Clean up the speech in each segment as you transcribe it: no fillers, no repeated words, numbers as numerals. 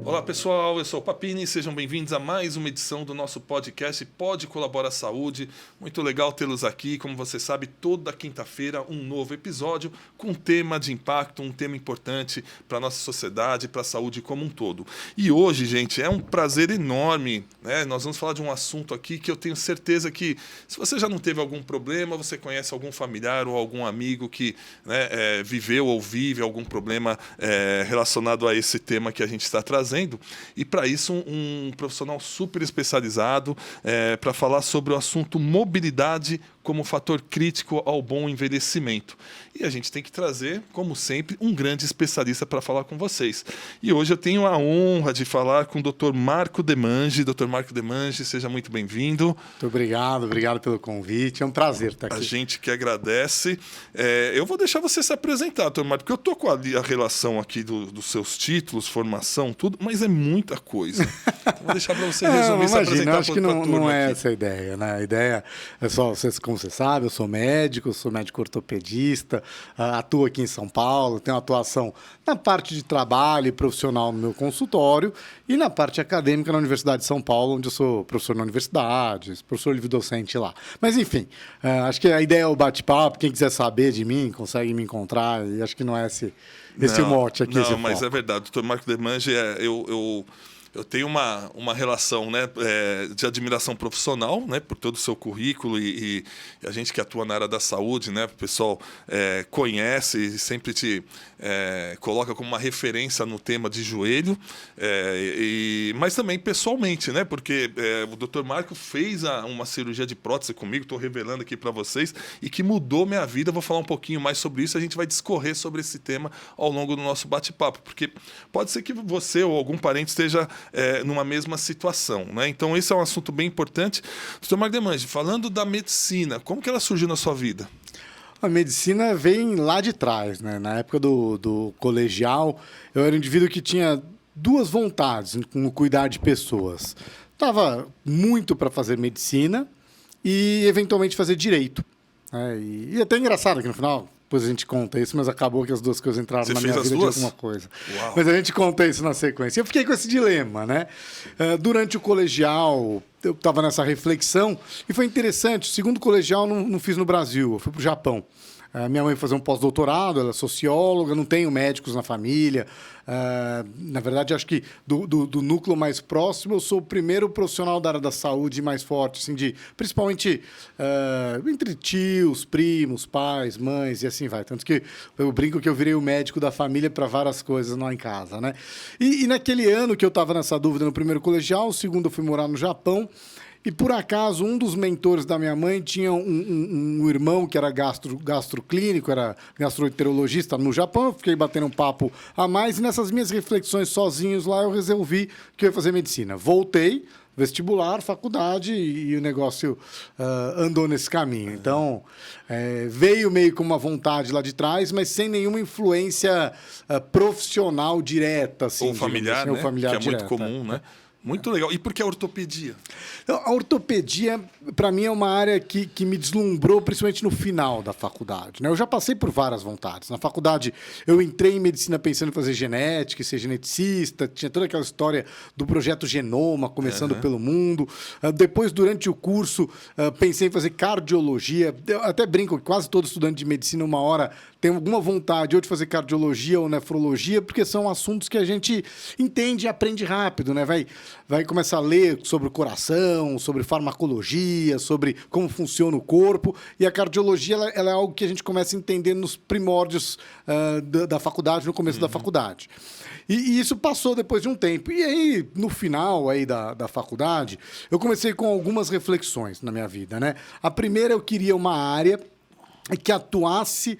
Olá pessoal, eu sou o Papini, sejam bem-vindos a mais uma edição do nosso podcast Pode Colabora Saúde. Muito legal tê-los aqui, como você sabe, toda quinta-feira um novo episódio com um tema de impacto, um tema importante para a nossa sociedade, para a saúde como um todo. E hoje, gente, é um prazer enorme, né? Nós vamos falar de um assunto aqui que eu tenho certeza que, se você já não teve algum problema, você conhece algum familiar ou algum amigo que viveu ou vive algum problema relacionado a esse tema que a gente está trazendo. E para isso um profissional super especializado para falar sobre o assunto mobilidade como fator crítico ao bom envelhecimento. E a gente tem que trazer, como sempre, um grande especialista para falar com vocês. E hoje eu tenho a honra de falar com o Dr. Marco Demange. Dr. Marco Demange, seja muito bem-vindo. Muito obrigado pelo convite. É um prazer estar aqui. A gente que agradece. Eu vou deixar você se apresentar, Dr. Marco, porque eu estou com a relação aqui dos seus títulos, formação, tudo, mas é muita coisa. Então, vou deixar para você resumir, se apresentar. Eu acho que não é essa a ideia, né? A ideia é só, como você sabe, eu sou médico ortopedista, atuo aqui em São Paulo, tenho atuação na parte de trabalho e profissional no meu consultório e na parte acadêmica na Universidade de São Paulo, onde eu sou professor na universidade, professor livre-docente lá. Mas, enfim, acho que a ideia é o bate-papo. Quem quiser saber de mim, consegue me encontrar, e acho que não é esse o mote aqui. Não, mas é verdade. Dr. Marco Demange, eu tenho uma relação, né, de admiração profissional, né, por todo o seu currículo e a gente que atua na área da saúde, né, o pessoal conhece e sempre te coloca como uma referência no tema de joelho, mas também pessoalmente, né, porque o Dr. Marco fez uma cirurgia de prótese comigo, estou revelando aqui para vocês, e que mudou minha vida. Vou falar um pouquinho mais sobre isso, a gente vai discorrer sobre esse tema ao longo do nosso bate-papo, porque pode ser que você ou algum parente esteja numa mesma situação, né? Então esse é um assunto bem importante. Dr. Marco Demange, falando da medicina, como que ela surgiu na sua vida? A medicina vem lá de trás, né? Na época do colegial, eu era um indivíduo que tinha duas vontades no cuidar de pessoas. Estava muito para fazer medicina e eventualmente fazer direito. E até engraçado que no final, depois a gente conta isso, mas acabou que as duas coisas entraram na minha vida de alguma coisa. Uau. Mas a gente conta isso na sequência. Eu fiquei com esse dilema, né? Durante o colegial, eu estava nessa reflexão e foi interessante. O segundo colegial não fiz no Brasil, eu fui para o Japão. Minha mãe fazia um pós-doutorado, ela é socióloga, não tenho médicos na família. Na verdade, acho que do núcleo mais próximo, eu sou o primeiro profissional da área da saúde mais forte, assim, principalmente entre tios, primos, pais, mães e assim vai. Tanto que eu brinco que eu virei o médico da família para várias coisas lá em casa, né? E naquele ano que eu estava nessa dúvida no primeiro colegial, o segundo eu fui morar no Japão. E, por acaso, um dos mentores da minha mãe tinha um irmão que era gastroclínico, era gastroenterologista no Japão. Eu fiquei batendo um papo a mais e nessas minhas reflexões sozinhos lá eu resolvi que eu ia fazer medicina. Voltei, vestibular, faculdade e o negócio andou nesse caminho. Então, veio meio com uma vontade lá de trás, mas sem nenhuma influência profissional direta. Assim, ou familiar, assim, né? Ou familiar que é direta, muito comum, né? Muito legal. E por que a ortopedia? A ortopedia, para mim, é uma área que me deslumbrou, principalmente no final da faculdade, né? Eu já passei por várias vontades. Na faculdade, eu entrei em medicina pensando em fazer genética, ser geneticista, tinha toda aquela história do projeto Genoma, começando pelo mundo. Depois, durante o curso, pensei em fazer cardiologia. Eu até brinco que quase todo estudante de medicina, uma hora, tem alguma vontade ou de fazer cardiologia ou nefrologia, porque são assuntos que a gente entende e aprende rápido, né? Vai começar a ler sobre o coração, sobre farmacologia, sobre como funciona o corpo. E a cardiologia ela é algo que a gente começa a entender nos primórdios da faculdade, no começo da faculdade. E isso passou depois de um tempo. E aí, no final aí da faculdade, eu comecei com algumas reflexões na minha vida, né? A primeira, eu queria uma área que atuasse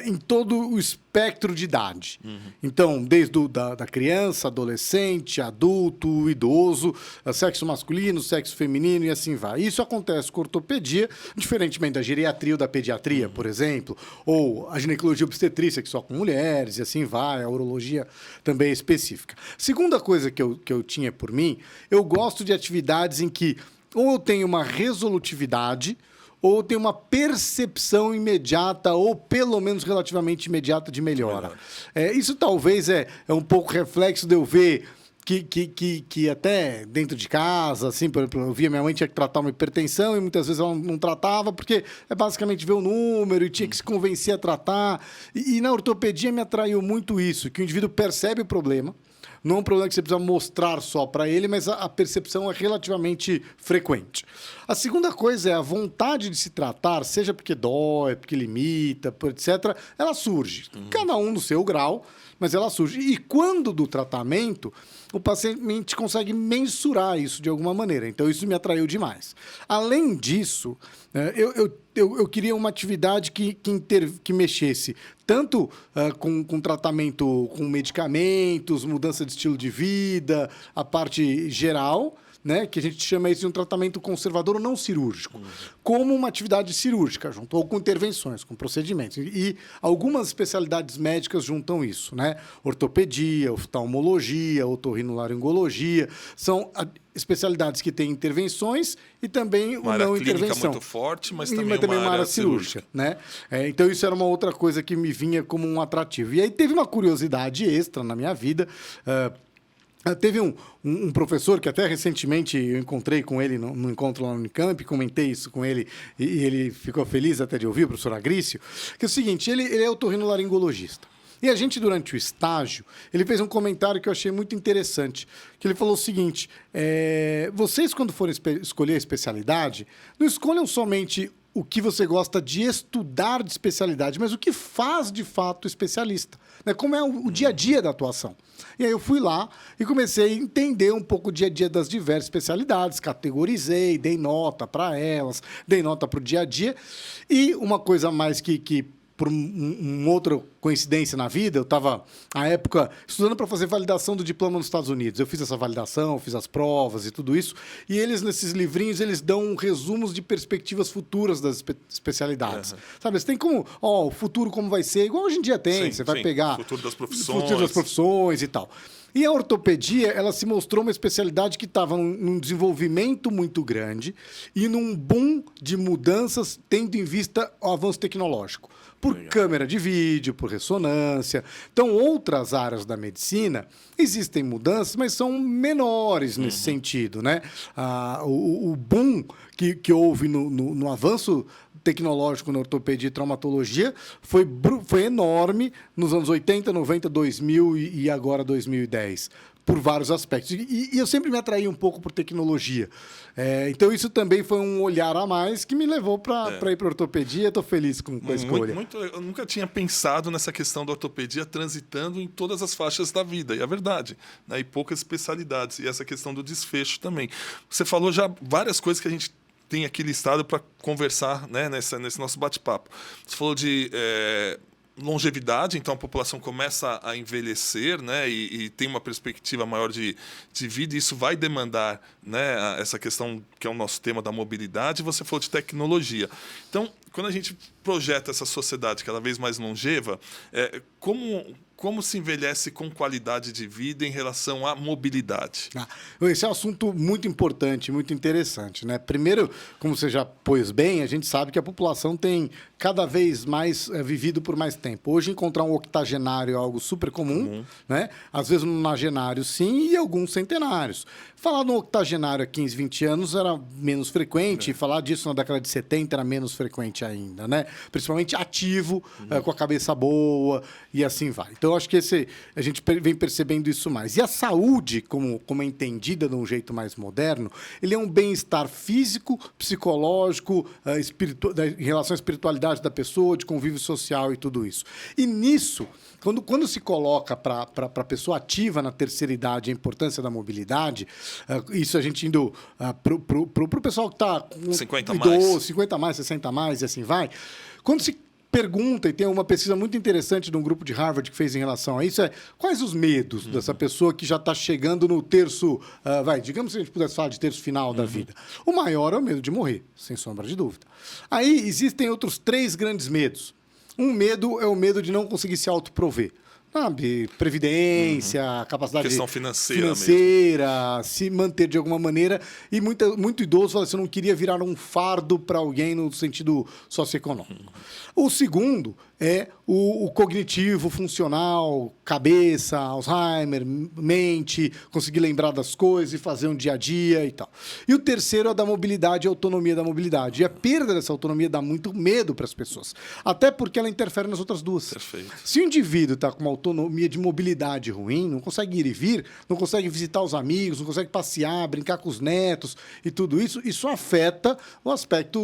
em todo o espectro de idade. Então, desde da criança, adolescente, adulto, idoso, sexo masculino, sexo feminino e assim vai. Isso acontece com ortopedia, diferentemente da geriatria ou da pediatria, por exemplo, ou a ginecologia obstetrícia, que só com mulheres e assim vai, a urologia também é específica. Segunda coisa que eu tinha por mim, eu gosto de atividades em que ou eu tenho uma resolutividade ou tem uma percepção imediata, ou pelo menos relativamente imediata de melhora. Isso talvez é um pouco reflexo de eu ver que até dentro de casa, assim, por exemplo, eu via minha mãe tinha que tratar uma hipertensão e muitas vezes ela não tratava, porque é basicamente ver o número e tinha que se convencer a tratar. E na ortopedia me atraiu muito isso, que o indivíduo percebe o problema. Não é um problema que você precisa mostrar só para ele, mas a percepção é relativamente frequente. A segunda coisa é a vontade de se tratar, seja porque dói, porque limita, etc., ela surge. Cada um no seu grau, mas ela surge. E quando do tratamento, o paciente consegue mensurar isso de alguma maneira. Então, isso me atraiu demais. Além disso, eu queria uma atividade que mexesse tanto com tratamento com medicamentos, mudança de estilo de vida, a parte geral, né, que a gente chama isso de um tratamento conservador ou não cirúrgico, como uma atividade cirúrgica, junto, ou com intervenções, com procedimentos. E algumas especialidades médicas juntam isso, né? Ortopedia, oftalmologia, otorrinolaringologia, são especialidades que têm intervenções e também uma não intervenção. Muito forte, mas também uma área cirúrgica, né? Então isso era uma outra coisa que me vinha como um atrativo. E aí teve uma curiosidade extra na minha vida. Teve um professor que até recentemente eu encontrei com ele no encontro lá no Unicamp, comentei isso com ele e ele ficou feliz até de ouvir, o professor Agrício, que é o seguinte, ele é otorrinolaringologista. E a gente, durante o estágio, ele fez um comentário que eu achei muito interessante, que ele falou o seguinte, vocês quando forem escolher a especialidade, não escolham somente o que você gosta de estudar de especialidade, mas o que faz de fato o especialista, né? Como é o dia a dia da atuação. E aí eu fui lá e comecei a entender um pouco o dia a dia das diversas especialidades, categorizei, dei nota para elas, dei nota para o dia a dia. E uma coisa mais que por uma outra coincidência na vida, eu estava, à época, estudando para fazer validação do diploma nos Estados Unidos. Eu fiz essa validação, fiz as provas e tudo isso. E eles, nesses livrinhos, eles dão resumos de perspectivas futuras das especialidades. Sabe, você tem como, o futuro como vai ser, igual hoje em dia tem. Você vai pegar... Futuro das profissões e tal. E a ortopedia, ela se mostrou uma especialidade que estava num desenvolvimento muito grande e num boom de mudanças, tendo em vista o avanço tecnológico. Por câmera de vídeo, por ressonância. Então, outras áreas da medicina, existem mudanças, mas são menores nesse sentido, né? O boom que houve no avanço tecnológico na ortopedia e traumatologia foi enorme nos anos 80, 90, 2000 e agora 2010. Por vários aspectos. E eu sempre me atraí um pouco por tecnologia. Então, isso também foi um olhar a mais que me levou para ir para a ortopedia. Estou feliz com a escolha. Eu nunca tinha pensado nessa questão da ortopedia transitando em todas as faixas da vida. E é verdade. Né? E poucas especialidades. E essa questão do desfecho também. Você falou já várias coisas que a gente tem aqui listado para conversar, né, nesse nosso bate-papo. Você falou de... longevidade, então a população começa a envelhecer, né, e tem uma perspectiva maior de vida, e isso vai demandar, né, essa questão que é o nosso tema da mobilidade. Você falou de tecnologia. Então, quando a gente projeta essa sociedade cada vez mais longeva, como se envelhece com qualidade de vida em relação à mobilidade? Esse é um assunto muito importante, muito interessante, né? Primeiro, como você já pôs bem, a gente sabe que a população tem cada vez mais vivido por mais tempo. Hoje, encontrar um octogenário é algo super comum, né? Às vezes, um nonagenário, sim, e alguns centenários. Falar no octogenário há 15, 20 anos era menos frequente, e falar disso na década de 70 era menos frequente ainda, né? Principalmente ativo, com a cabeça boa, e assim vai. Então, eu acho que a gente vem percebendo isso mais. E a saúde, como é entendida de um jeito mais moderno, ele é um bem-estar físico, psicológico, em relação à espiritualidade da pessoa, de convívio social e tudo isso. E nisso, quando se coloca para a pessoa ativa na terceira idade a importância da mobilidade, isso a gente indo para o pessoal que está com 50 mais. 50 mais, 60 mais e assim vai. Quando se pergunta, e tem uma pesquisa muito interessante de um grupo de Harvard que fez em relação a isso, quais os medos dessa pessoa que já está chegando no terço, digamos que a gente pudesse falar de terço final da vida. O maior é o medo de morrer, sem sombra de dúvida. Aí existem outros 3 grandes medos. Um medo é o medo de não conseguir se autoprover. sabe, previdência, capacidade Questão financeira se manter de alguma maneira. E muito idoso fala assim, eu não queria virar um fardo para alguém no sentido socioeconômico. O segundo é o cognitivo, funcional, cabeça, Alzheimer, mente, conseguir lembrar das coisas e fazer um dia a dia e tal. E o terceiro é da mobilidade e autonomia da mobilidade. E a perda dessa autonomia dá muito medo para as pessoas. Até porque ela interfere nas outras duas. Perfeito. Se o indivíduo está com uma autonomia de mobilidade ruim, não consegue ir e vir, não consegue visitar os amigos, não consegue passear, brincar com os netos e tudo isso, isso afeta o aspecto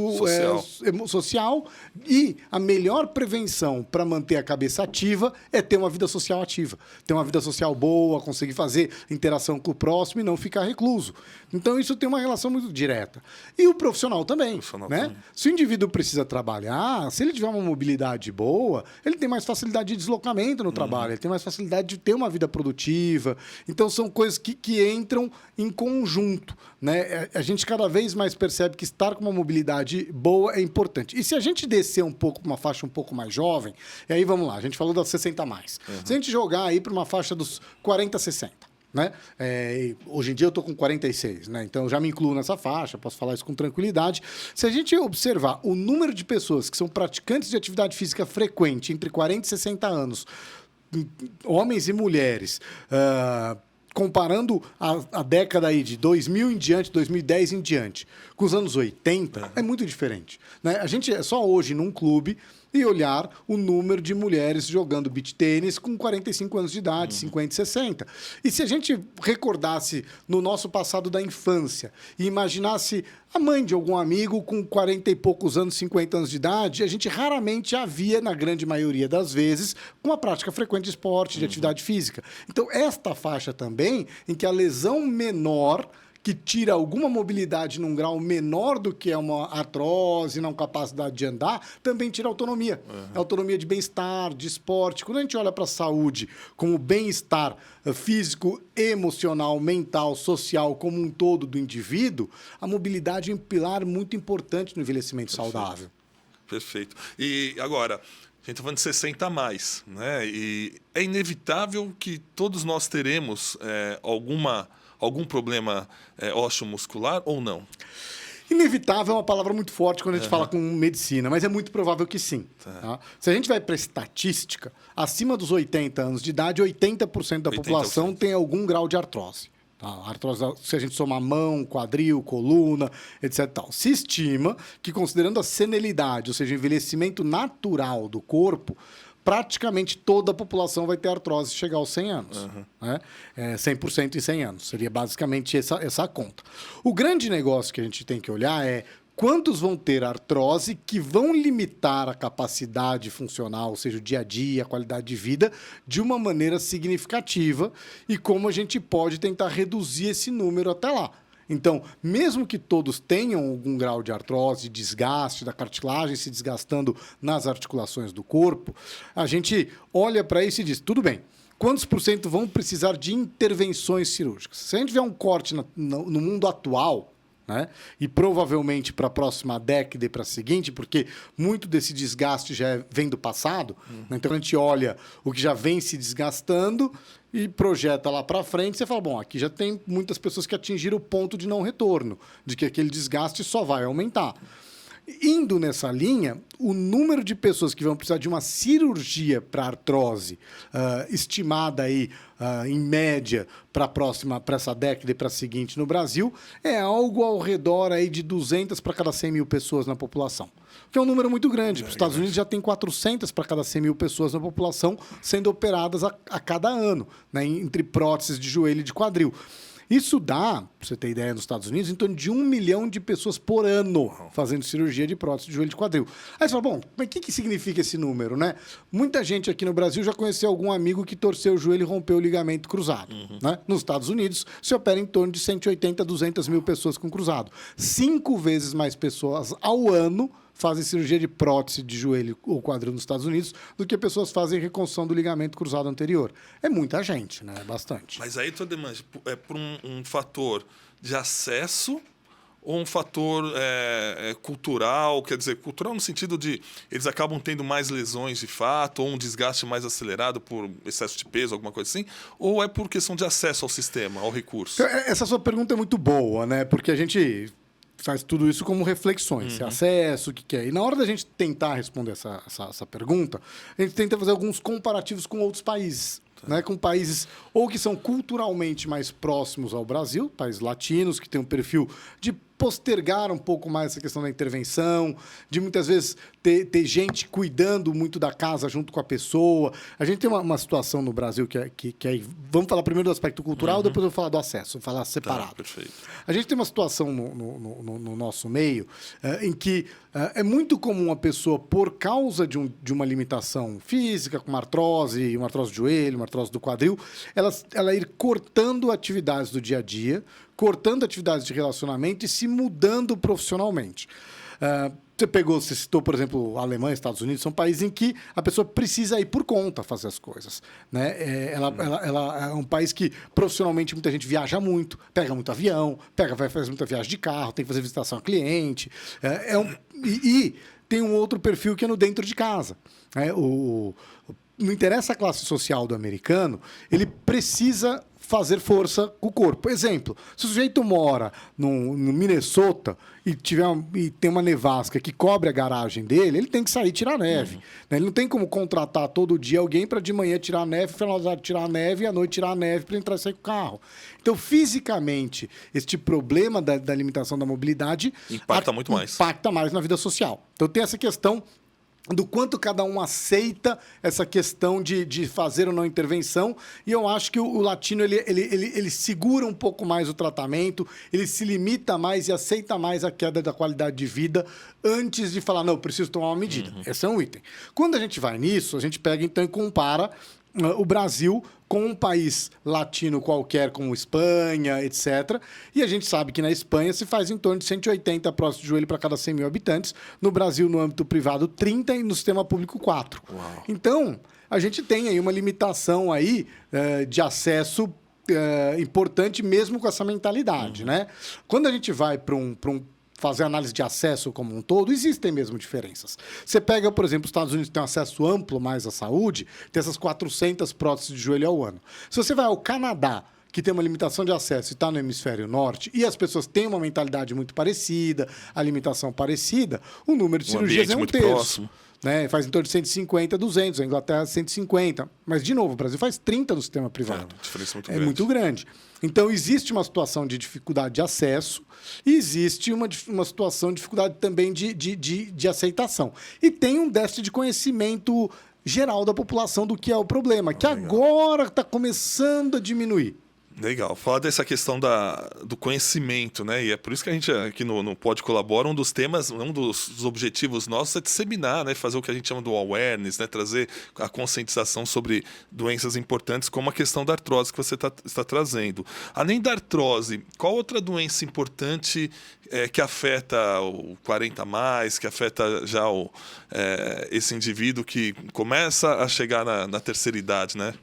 social. E a melhor prevenção para manter a cabeça ativa é ter uma vida social ativa. Ter uma vida social boa, conseguir fazer interação com o próximo e não ficar recluso. Então, isso tem uma relação muito direta. E o profissional também. Né? Se o indivíduo precisa trabalhar, se ele tiver uma mobilidade boa, ele tem mais facilidade de deslocamento no trabalho, ele tem mais facilidade de ter uma vida produtiva. Então, são coisas que entram em conjunto. Né? A gente cada vez mais percebe que estar com uma mobilidade boa é importante. E se a gente descer um pouco para uma faixa um pouco mais jovem, e aí vamos lá, a gente falou das 60 a mais. Se a gente jogar aí para uma faixa dos 40 a 60, né? Hoje em dia eu estou com 46, né? Então eu já me incluo nessa faixa, posso falar isso com tranquilidade. Se a gente observar o número de pessoas que são praticantes de atividade física frequente entre 40 e 60 anos, homens e mulheres, comparando a década aí de 2000 em diante, 2010 em diante, com os anos 80, é muito diferente. Né? A gente é só hoje num clube e olhar o número de mulheres jogando beach tênis com 45 anos de idade, 50 e 60. E se a gente recordasse no nosso passado da infância e imaginasse a mãe de algum amigo com 40 e poucos anos, 50 anos de idade, a gente raramente a via, na grande maioria das vezes, com a prática frequente de esporte, de atividade física. Então, esta faixa também, em que a lesão menor que tira alguma mobilidade num grau menor do que é uma artrose, não capacidade de andar, também tira autonomia. Autonomia de bem-estar, de esporte. Quando a gente olha para a saúde como bem-estar físico, emocional, mental, social, como um todo do indivíduo, a mobilidade é um pilar muito importante no envelhecimento saudável. Perfeito. E agora, a gente está falando de 60 a mais, né? E é inevitável que todos nós teremos algum problema ósseo-muscular ou não? Inevitável é uma palavra muito forte quando a gente fala com medicina, mas é muito provável que sim. Tá? Se a gente vai para estatística, acima dos 80 anos de idade, 80% da população tem algum grau de artrose. Tá? Artrose, se a gente somar mão, quadril, coluna, etc. Tal. Se estima que, considerando a senilidade, ou seja, o envelhecimento natural do corpo, praticamente toda a população vai ter artrose se chegar aos 100 anos. Né? 100% em 100 anos. Seria basicamente essa conta. O grande negócio que a gente tem que olhar é quantos vão ter artrose que vão limitar a capacidade funcional, ou seja, o dia a dia, a qualidade de vida, de uma maneira significativa e como a gente pode tentar reduzir esse número até lá. Então, mesmo que todos tenham algum grau de artrose, desgaste da cartilagem se desgastando nas articulações do corpo, a gente olha para isso e diz, tudo bem, quantos por cento vão precisar de intervenções cirúrgicas? Se a gente tiver um corte no mundo atual, né, e provavelmente para a próxima década e para a seguinte, porque muito desse desgaste já vem do passado, né, então a gente olha o que já vem se desgastando e projeta lá para frente, você fala, bom, aqui já tem muitas pessoas que atingiram o ponto de não retorno, de que aquele desgaste só vai aumentar. Indo nessa linha, o número de pessoas que vão precisar de uma cirurgia para artrose, estimada aí, em média, para essa década e para a seguinte no Brasil, é algo ao redor aí de 200 para cada 100 mil pessoas na população. Que é um número muito grande. Os Estados Unidos já tem 400 para cada 100 mil pessoas na população sendo operadas a cada ano, né, entre próteses de joelho e de quadril. Isso dá, para você ter ideia, nos Estados Unidos, em torno de 1 milhão de pessoas por ano fazendo cirurgia de prótese de joelho e de quadril. Aí você fala, bom, mas o que significa esse número, né? Muita gente aqui no Brasil já conheceu algum amigo que torceu o joelho e rompeu o ligamento cruzado. Né? Nos Estados Unidos, se opera em torno de 180 a 200 mil pessoas com cruzado. 5 vezes mais pessoas ao ano fazem cirurgia de prótese de joelho ou quadril nos Estados Unidos do que pessoas fazem reconstrução do ligamento cruzado anterior. É muita gente, né? É bastante. Mas aí, Todemange, é por um fator de acesso ou um fator cultural, quer dizer, cultural no sentido de eles acabam tendo mais lesões de fato, ou um desgaste mais acelerado por excesso de peso, alguma coisa assim, ou é por questão de acesso ao sistema, ao recurso? Essa sua pergunta é muito boa, né? Porque a gente faz tudo isso como reflexões, acesso, o que é. E na hora da gente tentar responder essa pergunta, a gente tenta fazer alguns comparativos com outros países. Né, com países ou que são culturalmente mais próximos ao Brasil, países latinos, que têm um perfil de postergar um pouco mais essa questão da intervenção, de muitas vezes ter gente cuidando muito da casa junto com a pessoa. A gente tem uma situação no Brasil que é... Vamos falar primeiro do aspecto cultural, depois eu vou falar do acesso, vou falar separado. Tá, perfeito. A gente tem uma situação no nosso meio em que é muito comum a pessoa, por causa de uma limitação física, como artrose, uma artrose do joelho, uma artrose do quadril, ela ir cortando atividades do dia a dia, cortando atividades de relacionamento e se mudando profissionalmente. Você citou, por exemplo, a Alemanha, Estados Unidos, são países em que a pessoa precisa ir por conta fazer as coisas. Né? Ela é um país que, profissionalmente, muita gente viaja muito, pega muito avião, vai fazer muita viagem de carro, tem que fazer visitação a cliente. E tem um outro perfil que é no dentro de casa. Né? Não interessa a classe social do americano, ele precisa fazer força com o corpo. Exemplo, se o sujeito mora no Minnesota e tem uma nevasca que cobre a garagem dele, ele tem que sair e tirar neve. Né? Ele não tem como contratar todo dia alguém para de manhã tirar a neve, final da tarde tirar a neve e à noite tirar a neve para entrar e sair com o carro. Então, fisicamente, este problema da limitação da mobilidade impacta muito mais. Impacta mais na vida social. Então, tem essa questão do quanto cada um aceita essa questão de fazer ou não intervenção. E eu acho que o latino ele segura um pouco mais o tratamento, ele se limita mais e aceita mais a queda da qualidade de vida antes de falar, não, preciso tomar uma medida. Esse é um item. Quando a gente vai nisso, a gente pega então e compara o Brasil com um país latino qualquer, como Espanha, etc. E a gente sabe que na Espanha se faz em torno de 180 próteses de joelho para cada 100 mil habitantes. No Brasil, no âmbito privado, 30 e no sistema público, 4. Uau. Então, a gente tem aí uma limitação aí, de acesso importante mesmo com essa mentalidade. Né? Quando a gente vai para fazer análise de acesso como um todo, existem mesmo diferenças. Você pega, por exemplo, os Estados Unidos, que tem um acesso amplo mais à saúde, tem essas 400 próteses de joelho ao ano. Se você vai ao Canadá, que tem uma limitação de acesso e está no hemisfério norte, e as pessoas têm uma mentalidade muito parecida, a limitação parecida, o número de cirurgias é um terço. Próximo. Né? Faz em torno de 150, 200, a Inglaterra 150. Mas, de novo, o Brasil faz 30 no sistema privado. Diferença muito é grande. Muito grande. Então, existe uma situação de dificuldade de acesso e existe uma situação de dificuldade também de aceitação. E tem um déficit de conhecimento geral da população do que é o problema, que agora está começando a diminuir. Legal. Falar dessa questão do conhecimento, né? E é por isso que a gente aqui no Pode Colabora, um dos temas, um dos objetivos nossos é disseminar, né? Fazer o que a gente chama do awareness, né? Trazer a conscientização sobre doenças importantes, como a questão da artrose que você está trazendo. Além da artrose, qual outra doença importante que afeta o 40+, que afeta já esse indivíduo que começa a chegar na terceira idade, né?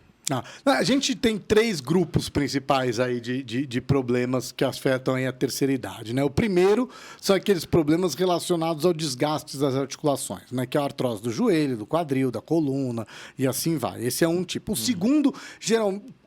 A gente tem 3 grupos principais aí de problemas que afetam aí a terceira idade. Né? O primeiro são aqueles problemas relacionados ao desgaste das articulações, né? Que é a artrose do joelho, do quadril, da coluna e assim vai. Esse é um tipo. O segundo,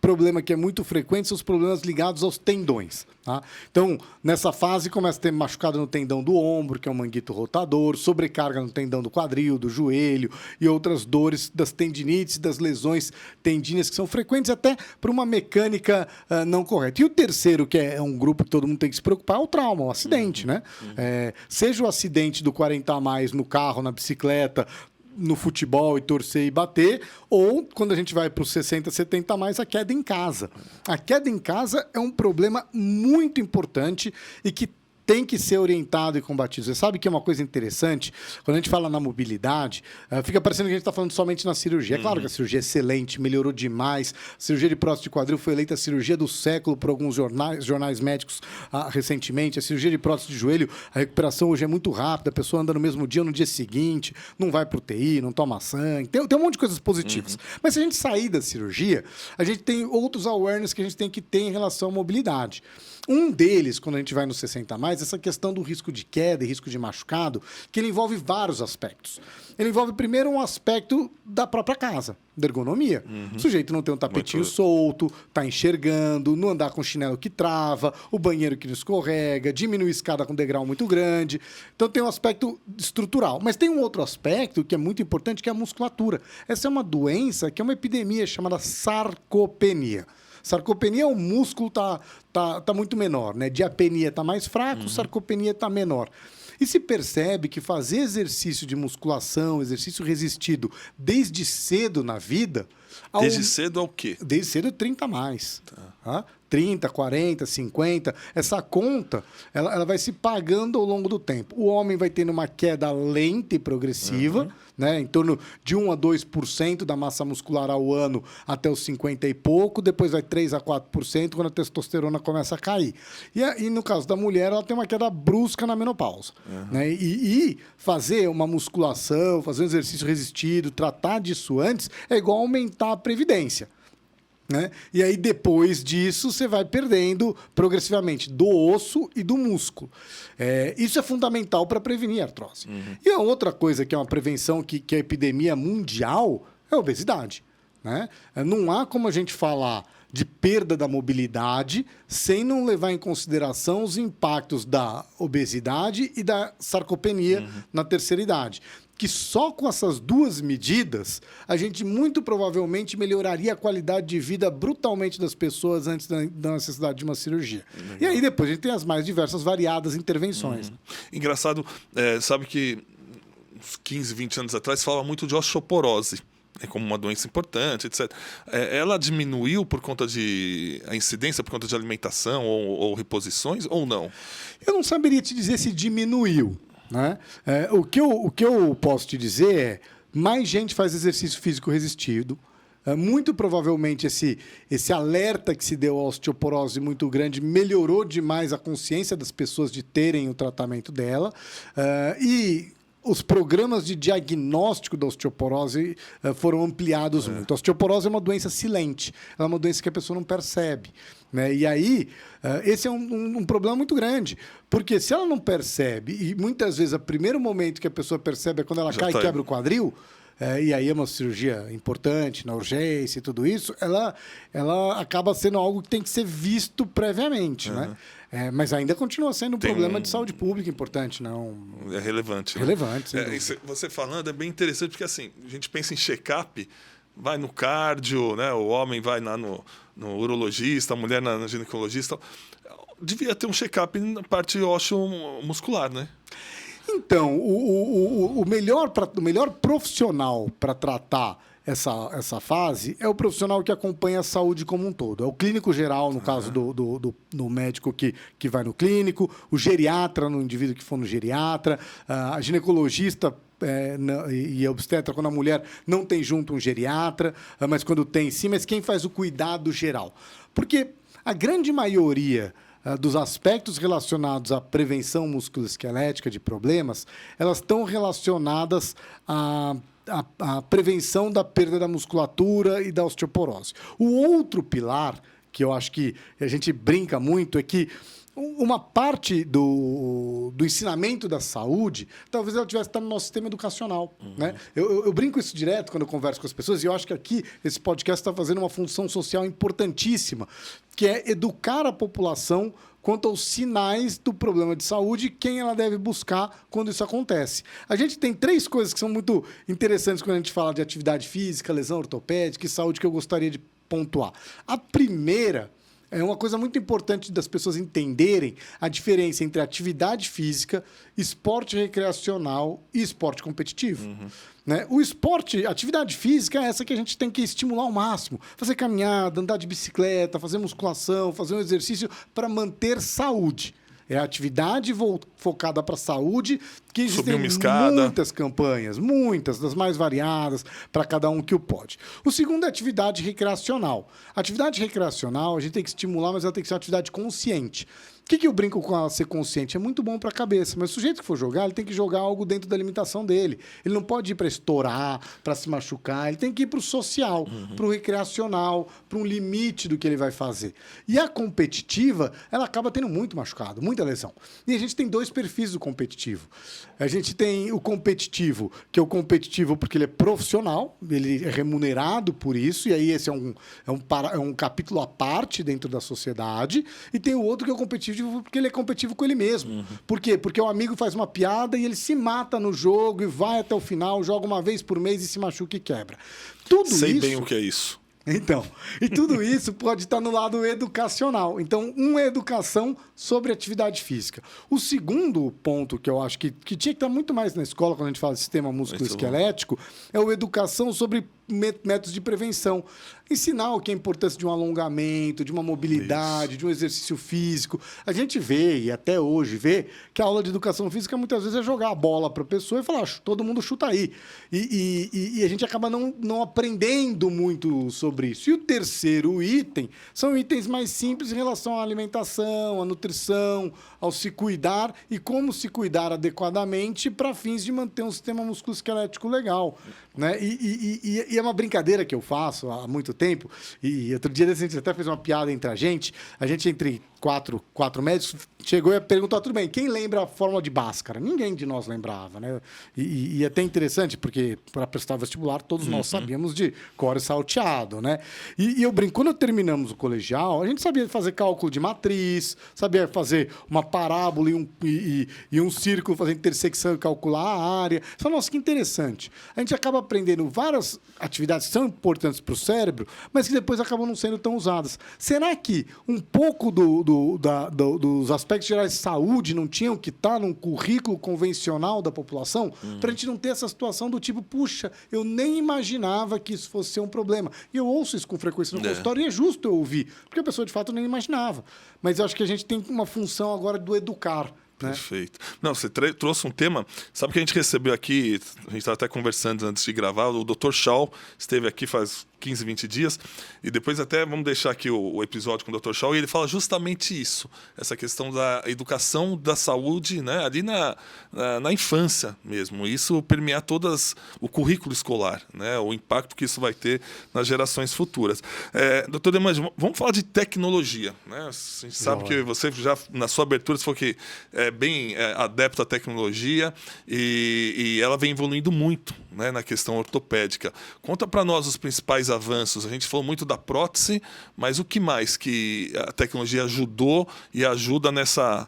problema que é muito frequente são os problemas ligados aos tendões. Tá? Então, nessa fase, começa a ter machucado no tendão do ombro, que é o manguito rotador, sobrecarga no tendão do quadril, do joelho e outras dores das tendinites, das lesões tendíneas que são frequentes até por uma mecânica não correta. E o terceiro, que é um grupo que todo mundo tem que se preocupar, é o trauma, o acidente. Né? Seja o acidente do 40+, no carro, na bicicleta, no futebol e torcer e bater, ou quando a gente vai para os 60, 70+, a queda em casa. A queda em casa é um problema muito importante e que tem que ser orientado e combatido. Você sabe que é uma coisa interessante? Quando a gente fala na mobilidade, fica parecendo que a gente está falando somente na cirurgia. É claro que a cirurgia é excelente, melhorou demais. A cirurgia de próstata de quadril foi eleita a cirurgia do século por alguns jornais médicos recentemente. A cirurgia de próstata de joelho, a recuperação hoje é muito rápida. A pessoa anda no mesmo dia ou no dia seguinte, não vai para UTI, não toma sangue. Tem um monte de coisas positivas. Mas se a gente sair da cirurgia, a gente tem outros awareness que a gente tem que ter em relação à mobilidade. Um deles, quando a gente vai no 60+, mais essa questão do risco de queda e risco de machucado, que ele envolve vários aspectos. Ele envolve, primeiro, um aspecto da própria casa, da ergonomia. O sujeito não tem um tapetinho solto, tá enxergando, não andar com chinelo que trava, o banheiro que não escorrega, diminuir a escada com degrau muito grande. Então tem um aspecto estrutural. Mas tem um outro aspecto que é muito importante, que é a musculatura. Essa é uma doença que é uma epidemia chamada sarcopenia. Sarcopenia, o músculo tá muito menor, né? Diapenia está mais fraco, sarcopenia está menor. E se percebe que fazer exercício de musculação, exercício resistido, desde cedo na vida... Desde cedo ao quê? Desde cedo, 30 a mais. Tá? 30, 40, 50. Essa conta, ela vai se pagando ao longo do tempo. O homem vai tendo uma queda lenta e progressiva, né? Em torno de 1 a 2% da massa muscular ao ano até os 50 e pouco. Depois vai 3 a 4% quando a testosterona começa a cair. E no caso da mulher, ela tem uma queda brusca na menopausa. Né? E fazer uma musculação, fazer um exercício resistido, tratar disso antes, é igual aumentar a previdência. Né? E aí, depois disso, você vai perdendo progressivamente do osso e do músculo. Isso é fundamental para prevenir a artrose. E a outra coisa que é uma prevenção que é epidemia mundial é a obesidade. Né? Não há como a gente falar de perda da mobilidade sem não levar em consideração os impactos da obesidade e da sarcopenia na terceira idade. Que só com essas duas medidas, a gente muito provavelmente melhoraria a qualidade de vida brutalmente das pessoas antes da necessidade de uma cirurgia. Legal. E aí depois a gente tem as mais diversas, variadas intervenções. Engraçado, sabe que uns 15, 20 anos atrás falava muito de osteoporose. Como uma doença importante, etc. Ela diminuiu por conta a incidência por conta de alimentação ou reposições, ou não? Eu não saberia te dizer se diminuiu. Né? O que eu posso te dizer é mais gente faz exercício físico resistido. Muito provavelmente esse alerta que se deu à osteoporose muito grande melhorou demais a consciência das pessoas de terem o tratamento dela. E os programas de diagnóstico da osteoporose foram ampliados muito. A osteoporose é uma doença silente. Ela é uma doença que a pessoa não percebe. Né? E aí, esse é um problema muito grande. Porque se ela não percebe, e muitas vezes o primeiro momento que a pessoa percebe é quando ela cai e quebra o quadril, e aí é uma cirurgia importante, na urgência e tudo isso, ela acaba sendo algo que tem que ser visto previamente. Né? Mas ainda continua sendo um problema de saúde pública importante. Não... É relevante. Relevante, né? Você falando é bem interessante, porque assim, a gente pensa em check-up, vai no cardio, né? O homem vai lá no urologista, a mulher na ginecologista. Devia ter um check-up na parte ósseo-muscular, né? Então, o melhor profissional para tratar essa fase é o profissional que acompanha a saúde como um todo. É o clínico geral, no caso do médico que vai no clínico, o geriatra, no indivíduo que for no geriatra, a ginecologista e a obstetra, quando a mulher não tem junto um geriatra, mas quando tem sim, mas quem faz o cuidado geral. Porque a grande maioria dos aspectos relacionados à prevenção musculoesquelética de problemas, elas estão relacionadas à prevenção da perda da musculatura e da osteoporose. O outro pilar, que eu acho que a gente brinca muito, é que uma parte do ensinamento da saúde, talvez ela tivesse estado no nosso sistema educacional. Né? Eu brinco isso direto quando eu converso com as pessoas, e eu acho que aqui esse podcast está fazendo uma função social importantíssima, que é educar a população quanto aos sinais do problema de saúde e quem ela deve buscar quando isso acontece. A gente tem 3 coisas que são muito interessantes quando a gente fala de atividade física, lesão ortopédica e saúde, que eu gostaria de pontuar. A primeira é uma coisa muito importante das pessoas entenderem a diferença entre atividade física, esporte recreacional e esporte competitivo. Né? O esporte, a atividade física é essa que a gente tem que estimular ao máximo. Fazer caminhada, andar de bicicleta, fazer musculação, fazer um exercício para manter saúde. É a atividade focada para a saúde, que existem muitas campanhas, muitas, das mais variadas, para cada um que o pode. O segundo é a atividade recreacional. A atividade recreacional a gente tem que estimular, mas ela tem que ser uma atividade consciente. que eu brinco com a ser consciente? É muito bom para a cabeça, mas o sujeito que for jogar, ele tem que jogar algo dentro da limitação dele. Ele não pode ir para estourar, para se machucar, ele tem que ir para o social, para o recreacional, para um limite do que ele vai fazer. E a competitiva, ela acaba tendo muito machucado, muita lesão. E a gente tem 2 perfis do competitivo. A gente tem o competitivo, que é o competitivo porque ele é profissional, ele é remunerado por isso, e aí esse é um capítulo à parte dentro da sociedade, e tem o outro que é o competitivo porque ele é competitivo com ele mesmo. Por quê? Porque o amigo faz uma piada e ele se mata no jogo e vai até o final, joga uma vez por mês e se machuca e quebra. Sei bem o que é isso. Então, e tudo isso pode estar no lado educacional. Então, é educação sobre atividade física. O segundo ponto que eu acho que tinha que estar muito mais na escola, quando a gente fala de sistema músculo-esquelético, é a educação sobre métodos de prevenção. Ensinar o que é a importância de um alongamento, de uma mobilidade, de um exercício físico. A gente vê, e até hoje vê, que a aula de educação física muitas vezes é jogar a bola para a pessoa e falar, todo mundo chuta aí. E a gente acaba não aprendendo muito sobre isso. E o terceiro item são itens mais simples em relação à alimentação, à nutrição, ao se cuidar e como se cuidar adequadamente para fins de manter um sistema musculoesquelético legal. Né? E é uma brincadeira que eu faço há muito tempo, e outro dia a gente até fez uma piada entre a gente entre quatro médicos, chegou e perguntou, tudo bem, quem lembra a fórmula de Bhaskara? Ninguém de nós lembrava, né? E é até interessante, porque para prestar vestibular, todos nós sabíamos de cor e salteado, né? E eu brinco, quando terminamos o colegial, a gente sabia fazer cálculo de matriz, sabia fazer uma parábola e um círculo, fazer intersecção e calcular a área. Só, nossa, que interessante. A gente acaba aprendendo várias atividades que são importantes para o cérebro, mas que depois acabam não sendo tão usadas. Será que um pouco dos aspectos gerais de saúde não tinham que estar num currículo convencional da população? Para a gente não ter essa situação do tipo, puxa, eu nem imaginava que isso fosse ser um problema. E eu ouço isso com frequência no consultório e é justo eu ouvir, porque a pessoa de fato nem imaginava. Mas eu acho que a gente tem uma função agora do educar. Né? Perfeito. Não, você trouxe um tema. Sabe que a gente recebeu aqui, a gente estava até conversando antes de gravar, o Dr. Shaw esteve aqui faz 15, 20 dias, e depois até vamos deixar aqui o episódio com o Dr. Shaw, e ele fala justamente isso, essa questão da educação da saúde, né, ali na infância mesmo, isso permear todas o currículo escolar, né, o impacto que isso vai ter nas gerações futuras. Doutor Demange, vamos falar de tecnologia, né? A gente sabe que você já, na sua abertura, você falou que é bem adepto à tecnologia e ela vem evoluindo muito, né, na questão ortopédica. Conta para nós os principais avanços. A gente falou muito da prótese, mas o que mais que a tecnologia ajudou e ajuda nessa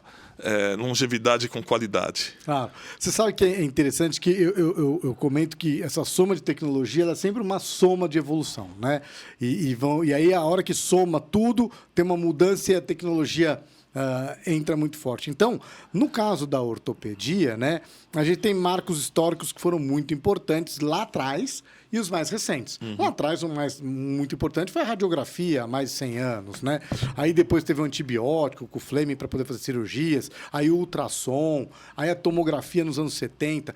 longevidade com qualidade? Claro. Você sabe que é interessante que eu comento que essa soma de tecnologia ela é sempre uma soma de evolução, né? E aí a hora que soma tudo, tem uma mudança e a tecnologia entra muito forte. Então, no caso da ortopedia, né, a gente tem marcos históricos que foram muito importantes lá atrás e os mais recentes. Lá atrás, o mais muito importante foi a radiografia, há mais de 100 anos. Né? Aí depois teve o antibiótico, com o Fleming para poder fazer cirurgias, aí o ultrassom, aí a tomografia nos anos 70.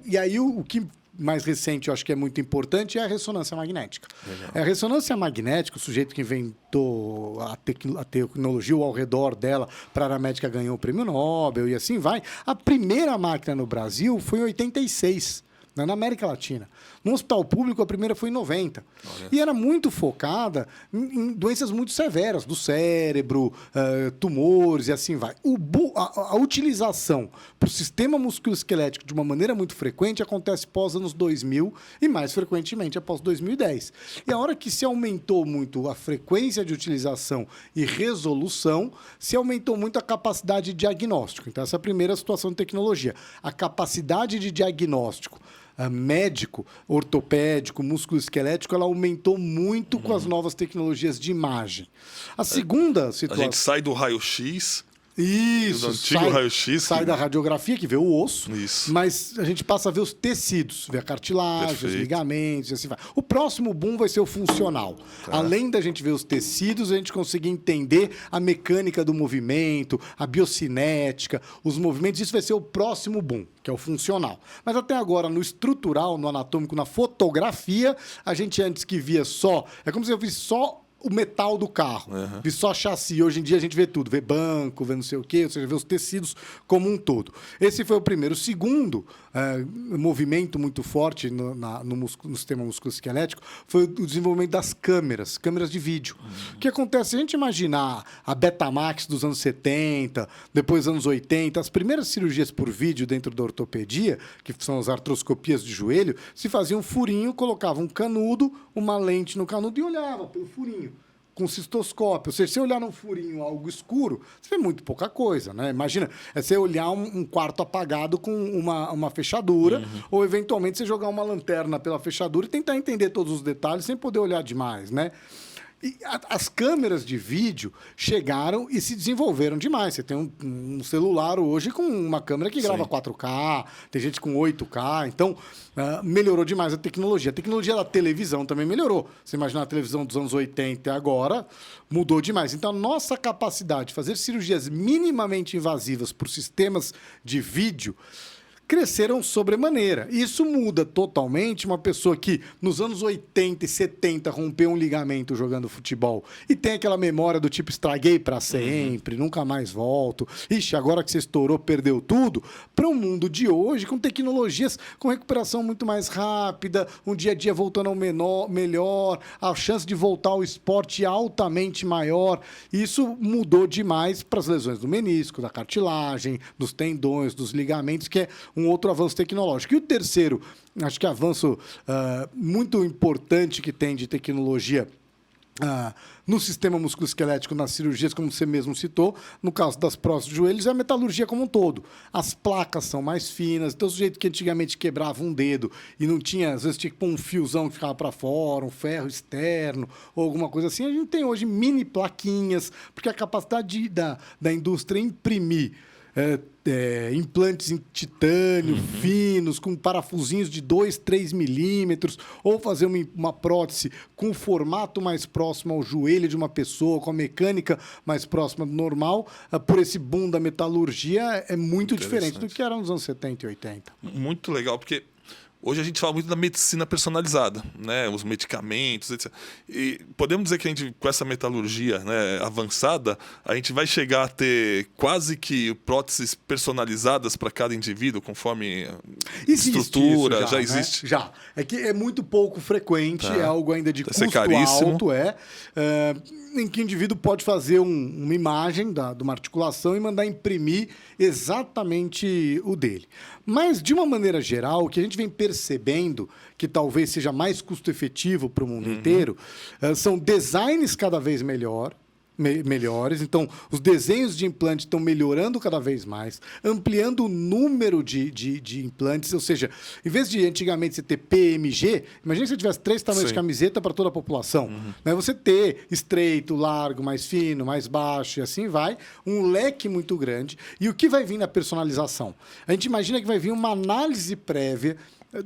E aí o que mais recente, eu acho que é muito importante, é a ressonância magnética. A ressonância magnética, o sujeito que inventou a tecnologia ao redor dela, para a área médica, ganhou o prêmio Nobel e assim vai. A primeira máquina no Brasil foi em 86, na América Latina. No hospital público, a primeira foi em 90. Olha. E era muito focada em doenças muito severas, do cérebro, tumores e assim vai. A utilização para o sistema musculoesquelético de uma maneira muito frequente acontece pós anos 2000 e mais frequentemente após 2010. E a hora que se aumentou muito a frequência de utilização e resolução, se aumentou muito a capacidade de diagnóstico. Então, essa é a primeira situação de tecnologia. A capacidade de diagnóstico médico, ortopédico, musculoesquelético, ela aumentou muito com as novas tecnologias de imagem. A segunda situação... A gente sai do raio-x... Isso, do antigo raio-x. Sai da radiografia, que vê o osso, isso. Mas a gente passa a ver os tecidos, ver a cartilagem, Perfeito. Os ligamentos e assim vai. O próximo boom vai ser o funcional. Tá. Além da gente ver os tecidos, a gente conseguir entender a mecânica do movimento, a biocinética, os movimentos. Isso vai ser o próximo boom, que é o funcional. Mas até agora, no estrutural, no anatômico, na fotografia, a gente antes que via só... É como se eu visse só o metal do carro, vi só chassi. Hoje em dia a gente vê tudo, vê banco, vê não sei o quê, ou seja, vê os tecidos como um todo. Esse foi o primeiro. O segundo movimento muito forte no sistema musculoesquelético foi o desenvolvimento das câmeras de vídeo. O que acontece? Se a gente imaginar a Betamax dos anos 70, depois anos 80, as primeiras cirurgias por vídeo dentro da ortopedia, que são as artroscopias de joelho, se fazia um furinho, colocava um canudo, uma lente no canudo e olhava pelo furinho, com cistoscópio. Ou seja, se você olhar num furinho algo escuro, você vê muito pouca coisa, né? Imagina, você olhar um quarto apagado com uma fechadura, ou eventualmente você jogar uma lanterna pela fechadura e tentar entender todos os detalhes sem poder olhar demais, né? E as câmeras de vídeo chegaram e se desenvolveram demais. Você tem um celular hoje com uma câmera que grava 4K, tem gente com 8K. Então, melhorou demais a tecnologia. A tecnologia da televisão também melhorou. Você imagina a televisão dos anos 80 e agora, mudou demais. Então, a nossa capacidade de fazer cirurgias minimamente invasivas por sistemas de vídeo cresceram sobremaneira. Isso muda totalmente uma pessoa que nos anos 80 e 70 rompeu um ligamento jogando futebol e tem aquela memória do tipo estraguei para sempre, nunca mais volto. Ixi, agora que você estourou, perdeu tudo. Para o mundo de hoje, com tecnologias com recuperação muito mais rápida, um dia a dia voltando ao melhor, a chance de voltar ao esporte altamente maior. Isso mudou demais para as lesões do menisco, da cartilagem, dos tendões, dos ligamentos, que é um outro avanço tecnológico. E o terceiro, acho que avanço muito importante que tem de tecnologia no sistema musculoesquelético, nas cirurgias, como você mesmo citou, no caso das próteses de joelhos, é a metalurgia como um todo. As placas são mais finas, então, do jeito que antigamente quebrava um dedo e não tinha, às vezes tinha que pôr um fiozão que ficava para fora, um ferro externo, ou alguma coisa assim, a gente tem hoje mini plaquinhas, porque a capacidade da indústria imprimir implantes em titânio finos, com parafusinhos de 2, 3 milímetros, ou fazer uma prótese com o formato mais próximo ao joelho de uma pessoa, com a mecânica mais próxima do normal, por esse boom da metalurgia, é muito diferente do que era nos anos 70 e 80. Muito legal, porque hoje a gente fala muito da medicina personalizada, né? Os medicamentos, etc. E podemos dizer que a gente, com essa metalurgia, né, avançada, a gente vai chegar a ter quase que próteses personalizadas para cada indivíduo, conforme estrutura, isso já existe. Né? Já. É que é muito pouco frequente, é algo ainda de custo caríssimo. Alto, em que o indivíduo pode fazer uma imagem de uma articulação e mandar imprimir exatamente o dele. Mas, de uma maneira geral, o que a gente vem percebendo, que talvez seja mais custo-efetivo para o mundo inteiro, são designs cada vez melhores. Então, os desenhos de implante estão melhorando cada vez mais, ampliando o número de implantes. Ou seja, em vez de antigamente você ter PMG, imagina se você tivesse 3 tamanhos de camiseta para toda a população. Né? Você ter estreito, largo, mais fino, mais baixo e assim vai, um leque muito grande. E o que vai vir na personalização? A gente imagina que vai vir uma análise prévia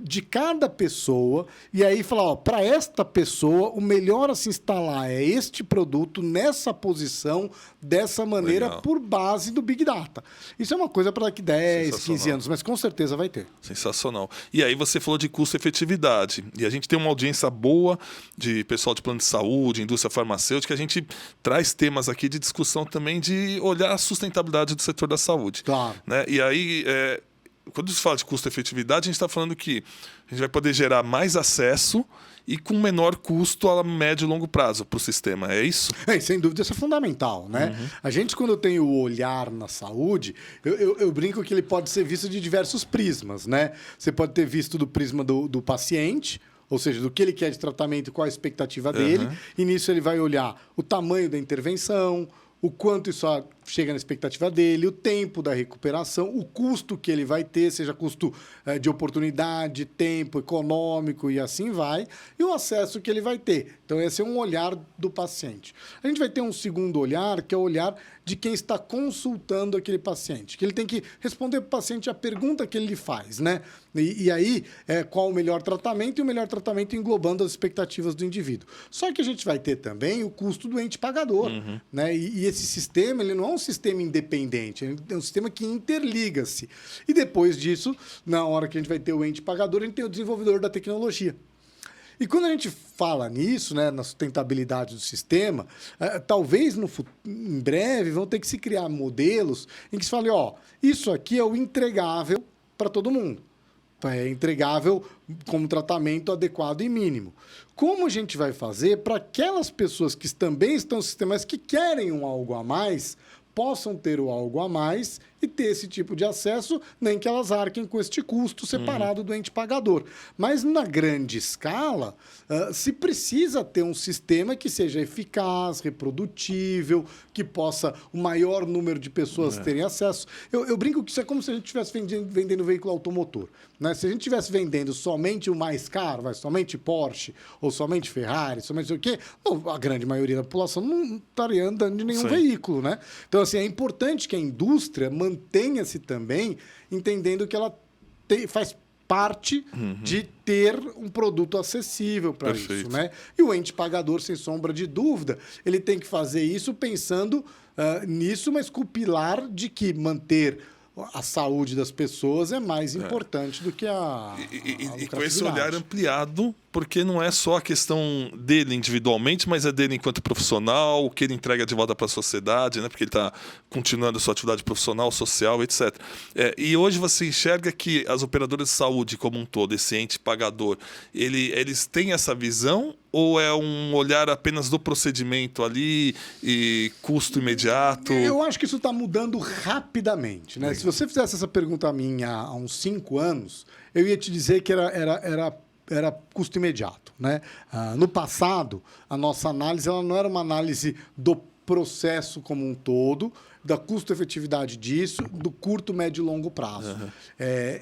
de cada pessoa, e aí falar, para esta pessoa, o melhor a se instalar é este produto, nessa posição, dessa maneira, por base do Big Data. Isso é uma coisa para daqui 10, 15 anos, mas com certeza vai ter. Sensacional. E aí você falou de custo-efetividade, e a gente tem uma audiência boa de pessoal de plano de saúde, indústria farmacêutica, a gente traz temas aqui de discussão também de olhar a sustentabilidade do setor da saúde. Claro. Né? E aí, quando se fala de custo-efetividade, a gente está falando que a gente vai poder gerar mais acesso e com menor custo a médio e longo prazo para o sistema. É isso? Sem dúvida, isso é fundamental, né? A gente, quando tem o olhar na saúde, eu brinco que ele pode ser visto de diversos prismas, né? Você pode ter visto do prisma do paciente, ou seja, do que ele quer de tratamento e qual a expectativa dele. E nisso ele vai olhar o tamanho da intervenção, o quanto isso chega na expectativa dele, o tempo da recuperação, o custo que ele vai ter, seja custo de oportunidade, tempo, econômico e assim vai, e o acesso que ele vai ter. Então, esse é um olhar do paciente. A gente vai ter um segundo olhar, que é o olhar de quem está consultando aquele paciente, que ele tem que responder para o paciente a pergunta que ele lhe faz, né? E aí, qual o melhor tratamento, e o melhor tratamento englobando as expectativas do indivíduo. Só que a gente vai ter também o custo do ente pagador, né? E esse sistema, ele não é um sistema independente, é um sistema que interliga-se. E depois disso, na hora que a gente vai ter o ente pagador, a gente tem o desenvolvedor da tecnologia. E quando a gente fala nisso, né, na sustentabilidade do sistema, talvez em breve vão ter que se criar modelos em que se fale, isso aqui é o entregável para todo mundo. É entregável como tratamento adequado e mínimo. Como a gente vai fazer para aquelas pessoas que também estão no sistema, mas que querem um algo a mais, possam ter o algo a mais e ter esse tipo de acesso, nem que elas arquem com este custo separado do ente pagador. Mas, na grande escala, se precisa ter um sistema que seja eficaz, reprodutível, que possa o maior número de pessoas terem acesso. Eu brinco que isso é como se a gente estivesse vendendo veículo automotor. Né? Se a gente estivesse vendendo somente o mais caro, somente Porsche, ou somente Ferrari, somente o quê, a grande maioria da população não estaria andando de nenhum veículo. Né? Então, assim, é importante que a indústria mantenha-se também entendendo que ela faz parte de ter um produto acessível para isso, né? E o ente pagador, sem sombra de dúvida, ele tem que fazer isso pensando nisso, mas com o pilar de que manter a saúde das pessoas é mais importante do que a E com esse olhar ampliado, porque não é só a questão dele individualmente, mas é dele enquanto profissional, o que ele entrega de volta para a sociedade, né? Porque ele está continuando a sua atividade profissional, social, etc. E hoje você enxerga que as operadoras de saúde como um todo, esse ente pagador, eles têm essa visão ou é um olhar apenas do procedimento ali e custo imediato? Eu acho que isso está mudando rapidamente, né? Se você fizesse essa pergunta a mim há uns 5 anos, eu ia te dizer que era custo imediato, né? No passado, a nossa análise ela não era uma análise do processo como um todo, da custo-efetividade disso, do curto, médio e longo prazo.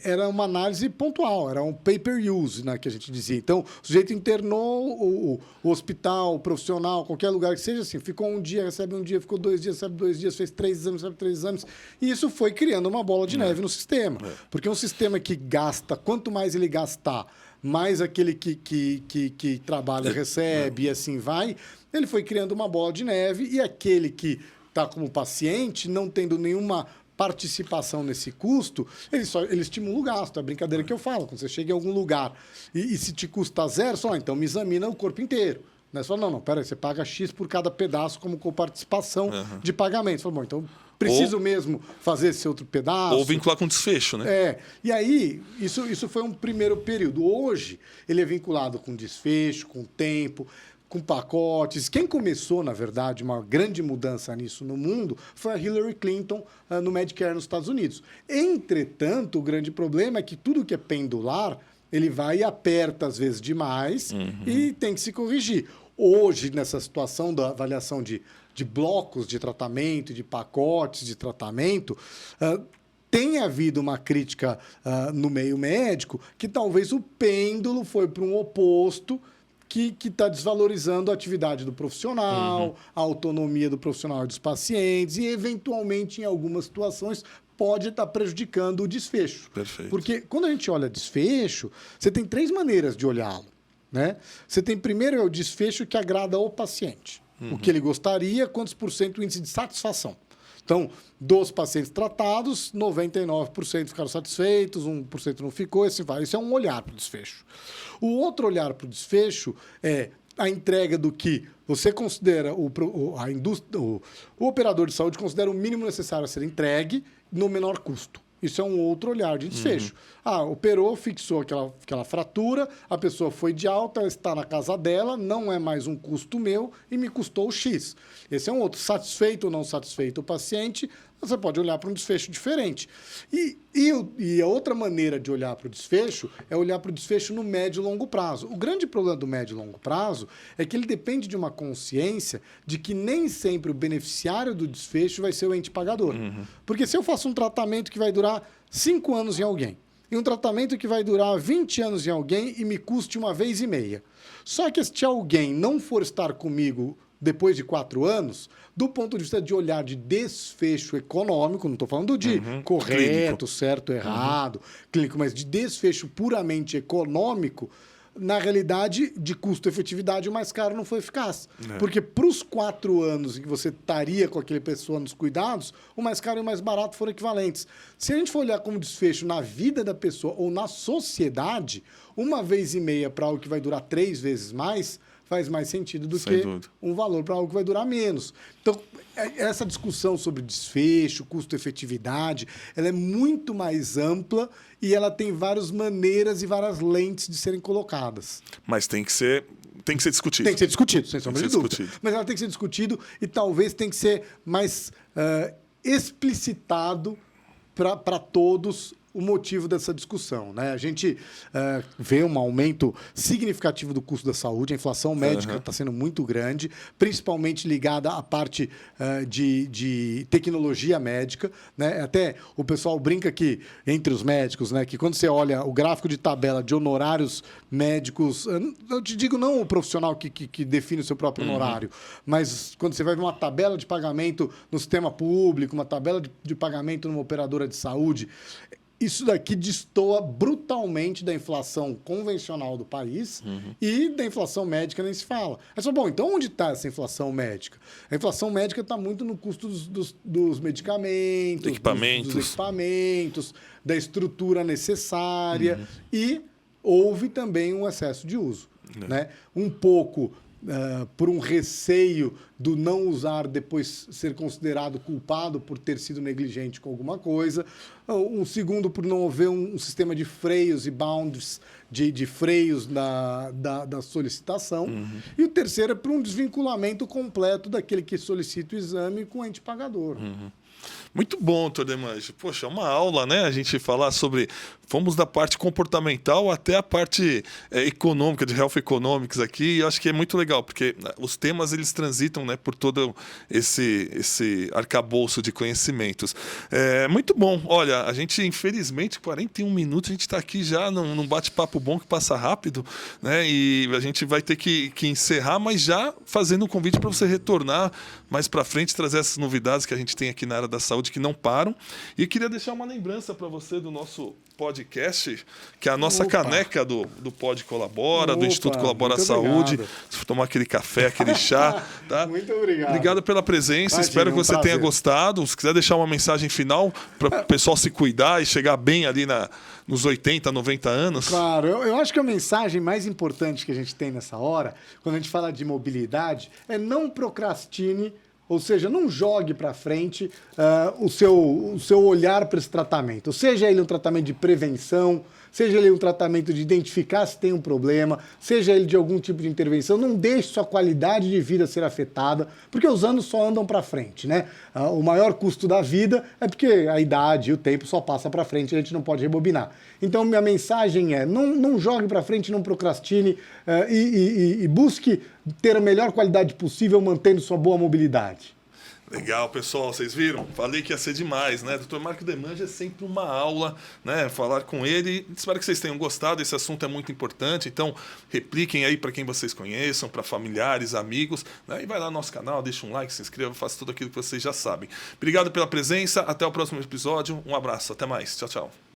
Era uma análise pontual, era um pay-per-use, né, que a gente dizia. Então, o sujeito internou o hospital, o profissional, qualquer lugar que seja assim, ficou um dia, recebe um dia, ficou 2 dias, recebe 2 dias, fez 3 exames, recebe 3 exames. E isso foi criando uma bola de neve no sistema. Porque um sistema que gasta, quanto mais ele gastar, mais aquele que trabalha recebe e assim vai, ele foi criando uma bola de neve e aquele que está como paciente, não tendo nenhuma participação nesse custo, ele estimula o gasto. É a brincadeira que eu falo. Quando você chega em algum lugar e se te custa 0, então me examina o corpo inteiro. Né? Você fala, não, peraí, você paga X por cada pedaço como coparticipação de pagamento. Você fala, bom, então preciso mesmo fazer esse outro pedaço. Ou vincular com desfecho, né? E aí, isso foi um primeiro período. Hoje, ele é vinculado com desfecho, com tempo, com pacotes. Quem começou, na verdade, uma grande mudança nisso no mundo foi a Hillary Clinton no Medicare nos Estados Unidos. Entretanto, o grande problema é que tudo que é pendular, ele vai e aperta, às vezes, demais e tem que se corrigir. Hoje, nessa situação da avaliação de blocos de tratamento, de pacotes de tratamento, tem havido uma crítica no meio médico que talvez o pêndulo foi para um oposto que está desvalorizando a atividade do profissional, a autonomia do profissional e dos pacientes e, eventualmente, em algumas situações, pode estar prejudicando o desfecho. Perfeito. Porque quando a gente olha desfecho, você tem 3 maneiras de olhá-lo. Né? Você tem, primeiro, o desfecho que agrada ao paciente. O que ele gostaria, quantos por cento o índice de satisfação. Então, dos pacientes tratados, 99% ficaram satisfeitos, 1% não ficou, assim vai. Isso é um olhar para o desfecho. O outro olhar para o desfecho é a entrega do que você considera, o operador de saúde considera o mínimo necessário a ser entregue no menor custo. Isso é um outro olhar de desfecho. Operou, fixou aquela fratura, a pessoa foi de alta, ela está na casa dela, não é mais um custo meu e me custou X. Esse é um outro. Satisfeito ou não satisfeito o paciente, você pode olhar para um desfecho diferente. E a outra maneira de olhar para o desfecho é olhar para o desfecho no médio e longo prazo. O grande problema do médio e longo prazo é que ele depende de uma consciência de que nem sempre o beneficiário do desfecho vai ser o ente pagador. Porque se eu faço um tratamento que vai durar 5 anos em alguém, e um tratamento que vai durar 20 anos em alguém e me custe 1,5 vezes, só que este alguém não for estar comigo depois de 4 anos, do ponto de vista de olhar de desfecho econômico, não estou falando de correto, clínico, certo, errado, clínico, mas de desfecho puramente econômico, na realidade, de custo-efetividade, o mais caro não foi eficaz. Porque para os 4 anos em que você estaria com aquela pessoa nos cuidados, o mais caro e o mais barato foram equivalentes. Se a gente for olhar como desfecho na vida da pessoa ou na sociedade, uma vez e meia para algo que vai durar 3 vezes mais, faz mais sentido do Sem que dúvida. um valor para algo que vai durar menos. Então, essa discussão sobre desfecho, custo-efetividade, ela é muito mais ampla e ela tem várias maneiras e várias lentes de serem colocadas. Mas tem que ser discutido. Tem que ser discutido, sem sombra de ser dúvida. discutido. Mas ela tem que ser discutido e talvez tem que ser mais explicitado para todos o motivo dessa discussão, né? A gente vê um aumento significativo do custo da saúde, a inflação médica está sendo muito grande, principalmente ligada à parte de tecnologia médica, né? Até o pessoal brinca que, entre os médicos, né, que quando você olha o gráfico de tabela de honorários médicos, eu te digo não o profissional que define o seu próprio honorário, mas quando você vai ver uma tabela de pagamento no sistema público, uma tabela de pagamento numa operadora de saúde, isso daqui destoa brutalmente da inflação convencional do país e da inflação médica nem se fala. É só, bom, então onde está essa inflação médica? A inflação médica está muito no custo dos medicamentos, dos equipamentos, da estrutura necessária e houve também um excesso de uso. Né? Um pouco por um receio do não usar, depois ser considerado culpado por ter sido negligente com alguma coisa. Um segundo, por não haver um sistema de freios e bounds de freios da solicitação. E o terceiro é por um desvinculamento completo daquele que solicita o exame com o ente pagador. Muito bom, Dr. Demange. Poxa, é uma aula, né? A gente falar sobre... Fomos da parte comportamental até a parte econômica, de health economics aqui, e eu acho que é muito legal, porque os temas, eles transitam, né, por todo esse arcabouço de conhecimentos. Muito bom. Olha, a gente, infelizmente, 41 minutos, a gente está aqui já num bate-papo bom que passa rápido, né? E a gente vai ter que encerrar, mas já fazendo um convite para você retornar mais para frente, trazer essas novidades que a gente tem aqui na área da saúde que não param. E queria deixar uma lembrança para você do nosso podcast, que é a nossa caneca do Pod Colabora, do Instituto Colabora Saúde. Se for tomar aquele café, aquele chá. Tá? Muito obrigado. Obrigado pela presença. Espero que você tenha gostado. Se quiser deixar uma mensagem final para o pessoal se cuidar e chegar bem ali nos 80, 90 anos. Claro, eu acho que a mensagem mais importante que a gente tem nessa hora, quando a gente fala de mobilidade, é não procrastine. Ou seja, não jogue para frente o seu olhar para esse tratamento. Seja ele um tratamento de prevenção, seja ele um tratamento de identificar se tem um problema, seja ele de algum tipo de intervenção, não deixe sua qualidade de vida ser afetada, porque os anos só andam para frente, né? O maior custo da vida é porque a idade e o tempo só passa para frente, a gente não pode rebobinar. Então, minha mensagem é, não jogue para frente, não procrastine e busque ter a melhor qualidade possível mantendo sua boa mobilidade. Legal, pessoal, vocês viram? Falei que ia ser demais, né? Dr. Marco Demange é sempre uma aula, né? Falar com ele. Espero que vocês tenham gostado. Esse assunto é muito importante. Então, repliquem aí para quem vocês conheçam, para familiares, amigos, né? E vai lá no nosso canal, deixa um like, se inscreva, faça tudo aquilo que vocês já sabem. Obrigado pela presença. Até o próximo episódio. Um abraço. Até mais. Tchau, tchau.